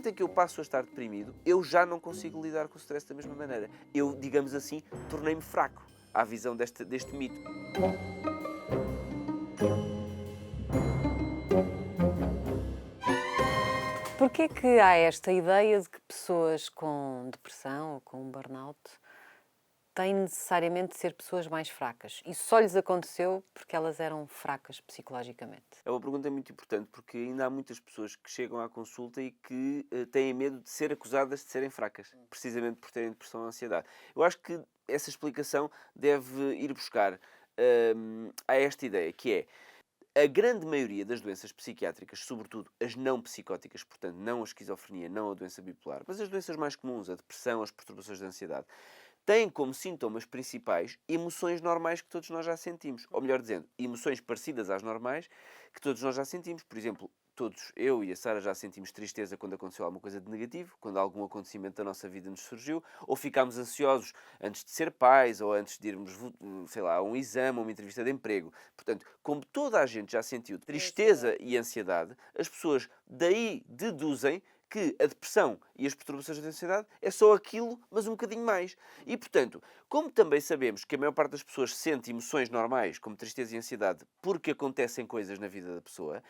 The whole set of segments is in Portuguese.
momento em que eu passo a estar deprimido, eu já não consigo lidar com o stress da mesma maneira. Eu, digamos assim, tornei-me fraco à visão deste mito. Porquê que há esta ideia de que pessoas com depressão ou com burnout têm necessariamente de ser pessoas mais fracas? Isso só lhes aconteceu porque elas eram fracas psicologicamente. É uma pergunta muito importante, porque ainda há muitas pessoas que chegam à consulta e que têm medo de ser acusadas de serem fracas, precisamente por terem depressão ou ansiedade. Eu acho que essa explicação deve ir buscar a esta ideia, que é a grande maioria das doenças psiquiátricas, sobretudo as não psicóticas, portanto, não a esquizofrenia, não a doença bipolar, mas as doenças mais comuns, a depressão, as perturbações de ansiedade, têm como sintomas principais emoções normais que todos nós já sentimos. Ou melhor dizendo, emoções parecidas às normais que todos nós já sentimos. Por exemplo, todos, eu e a Sara, já sentimos tristeza quando aconteceu alguma coisa de negativo, quando algum acontecimento da nossa vida nos surgiu, ou ficámos ansiosos antes de ser pais, ou antes de irmos, sei lá, a um exame, a uma entrevista de emprego. Portanto, como toda a gente já sentiu tristeza e ansiedade, as pessoas daí deduzem que a depressão e as perturbações de ansiedade é só aquilo, mas um bocadinho mais. E, portanto, como também sabemos que a maior parte das pessoas sente emoções normais, como tristeza e ansiedade, porque acontecem coisas na vida da pessoa,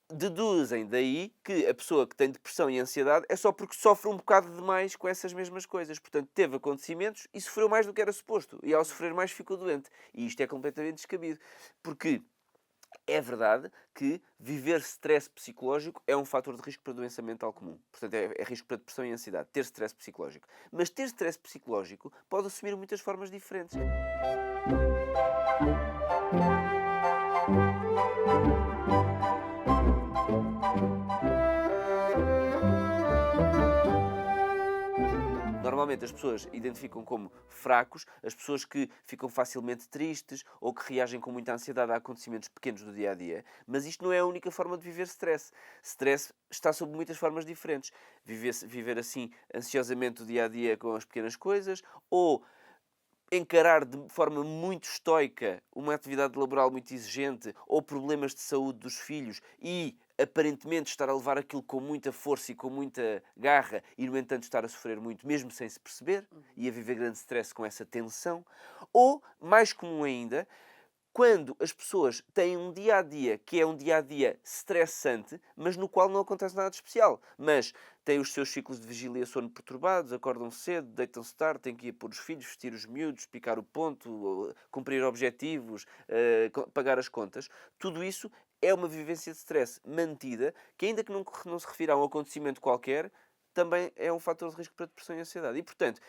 deduzem daí que a pessoa que tem depressão e ansiedade é só porque sofre um bocado demais com essas mesmas coisas. Portanto, teve acontecimentos e sofreu mais do que era suposto. E ao sofrer mais ficou doente. E isto é completamente descabido. Porque é verdade que viver stress psicológico é um fator de risco para doença mental comum. Portanto, é risco para depressão e ansiedade, ter stress psicológico. Mas ter stress psicológico pode assumir muitas formas diferentes. Normalmente as pessoas identificam como fracos as pessoas que ficam facilmente tristes ou que reagem com muita ansiedade a acontecimentos pequenos do dia a dia. Mas isto não é a única forma de viver stress. Stress está sob muitas formas diferentes. Viver assim ansiosamente o dia a dia com as pequenas coisas, ou encarar de forma muito estoica uma atividade laboral muito exigente ou problemas de saúde dos filhos e aparentemente estar a levar aquilo com muita força e com muita garra e, no entanto, estar a sofrer muito, mesmo sem se perceber, e a viver grande stress com essa tensão. Ou, mais comum ainda, quando as pessoas têm um dia a dia que é um dia a dia estressante, mas no qual não acontece nada de especial. Mas têm os seus ciclos de vigília e sono perturbados, acordam cedo, deitam-se tarde, têm que ir pôr os filhos, vestir os miúdos, picar o ponto, cumprir objetivos, pagar as contas. Tudo isso é uma vivência de stress mantida, que ainda que não se refira a um acontecimento qualquer, também é um fator de risco para depressão e ansiedade. E, portanto,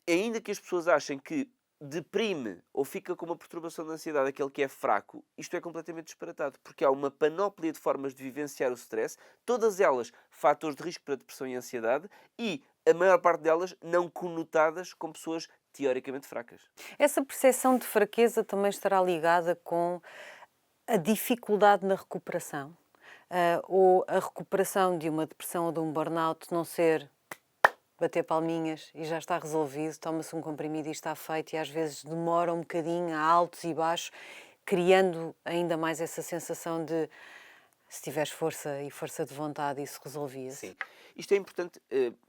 ainda que as pessoas achem que deprime ou fica com uma perturbação de ansiedade aquele que é fraco, isto é completamente disparatado, porque há uma panóplia de formas de vivenciar o stress, todas elas fatores de risco para depressão e ansiedade, e a maior parte delas não conotadas com pessoas teoricamente fracas. Essa percepção de fraqueza também estará ligada com a dificuldade na recuperação? Ou a recuperação de uma depressão ou de um burnout não ser bater palminhas e já está resolvido, toma-se um comprimido e está feito, e às vezes demora um bocadinho, há altos e baixos, criando ainda mais essa sensação de se tiveres força e força de vontade, isso resolvia-se. Sim. Isto é importante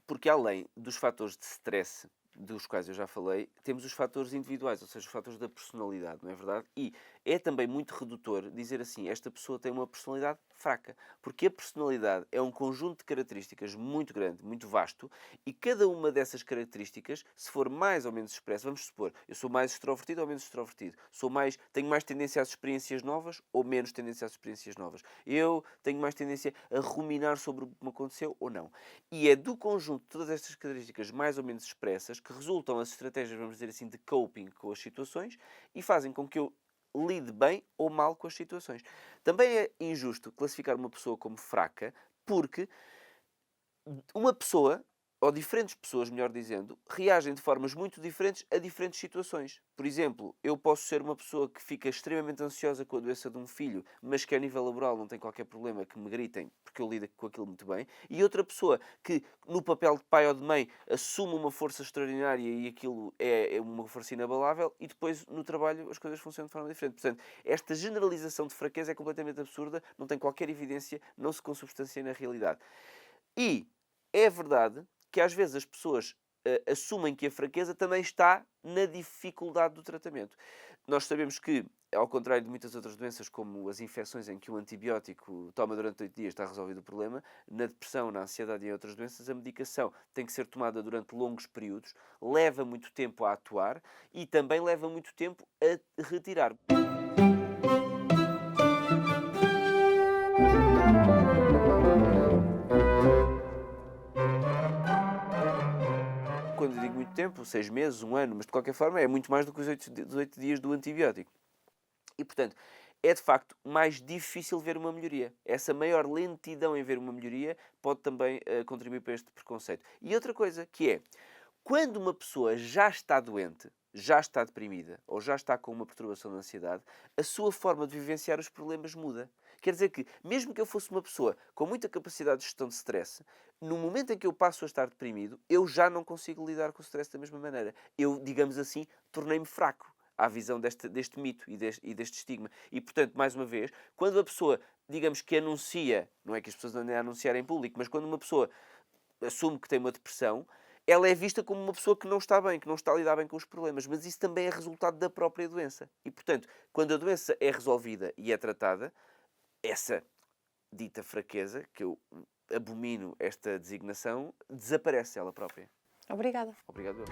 porque, além dos fatores de stress, dos quais eu já falei, temos os fatores individuais, ou seja, os fatores da personalidade, não é verdade? E é também muito redutor dizer assim, esta pessoa tem uma personalidade fraca, porque a personalidade é um conjunto de características muito grande, muito vasto, e cada uma dessas características, se for mais ou menos expressa, vamos supor, eu sou mais extrovertido ou menos extrovertido, tenho mais tendência às experiências novas ou menos tendência às experiências novas, eu tenho mais tendência a ruminar sobre o que me aconteceu ou não. E é do conjunto de todas estas características mais ou menos expressas que resultam as estratégias, vamos dizer assim, de coping com as situações e fazem com que eu lide bem ou mal com as situações. Também é injusto classificar uma pessoa como fraca, porque uma pessoa, ou diferentes pessoas, melhor dizendo, reagem de formas muito diferentes a diferentes situações. Por exemplo, eu posso ser uma pessoa que fica extremamente ansiosa com a doença de um filho, mas que a nível laboral não tem qualquer problema que me gritem, porque eu lido com aquilo muito bem. E outra pessoa que, no papel de pai ou de mãe, assume uma força extraordinária e aquilo é uma força inabalável, e depois no trabalho as coisas funcionam de forma diferente. Portanto, esta generalização de fraqueza é completamente absurda, não tem qualquer evidência, não se consubstancia na realidade. E é verdade que às vezes as pessoas assumem que a fraqueza também está na dificuldade do tratamento. Nós sabemos que, ao contrário de muitas outras doenças, como as infecções em que um antibiótico toma durante 8 dias está resolvido o problema, na depressão, na ansiedade e em outras doenças, a medicação tem que ser tomada durante longos períodos, leva muito tempo a atuar e também leva muito tempo a retirar. Quando eu digo muito tempo, 6 meses, um ano, mas de qualquer forma é muito mais do que os 8 dias do antibiótico. E, portanto, é de facto mais difícil ver uma melhoria. Essa maior lentidão em ver uma melhoria pode também contribuir para este preconceito. E outra coisa que é, quando uma pessoa já está doente, já está deprimida ou já está com uma perturbação de ansiedade, a sua forma de vivenciar os problemas muda. Quer dizer que, mesmo que eu fosse uma pessoa com muita capacidade de gestão de stress, no momento em que eu passo a estar deprimido, eu já não consigo lidar com o stress da mesma maneira. Eu, digamos assim, tornei-me fraco à visão deste mito e deste estigma. E, portanto, mais uma vez, quando a pessoa, digamos que anuncia, não é que as pessoas andem a anunciar em público, mas quando uma pessoa assume que tem uma depressão, ela é vista como uma pessoa que não está bem, que não está a lidar bem com os problemas, mas isso também é resultado da própria doença. E, portanto, quando a doença é resolvida e é tratada, essa dita fraqueza, que eu abomino esta designação, desaparece ela própria. Obrigada. Obrigado.